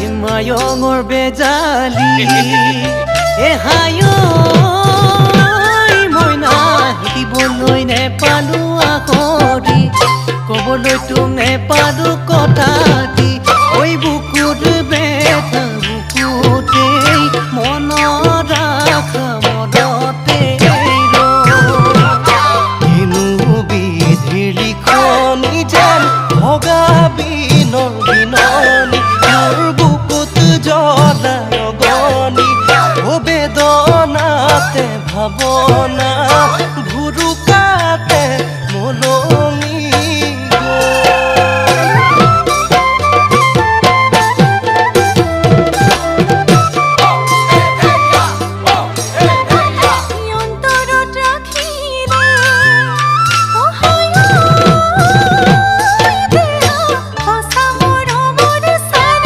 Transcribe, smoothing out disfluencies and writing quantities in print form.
হিমায়ঙৰ বেজালি হায় মইনা শিকিবলৈ নেপালো আখৰি ক'বলৈ তোক নেপালো কথাটি ঐ বুকুত বেথা বুকুতেই মনত ৰাখা মনতে কিনো বিধিৰ লিখনি যেন ভগা বিনৰ বিননি মোৰ বুকুত জ্বলাই অগনি বেদনাতে ভাৱনা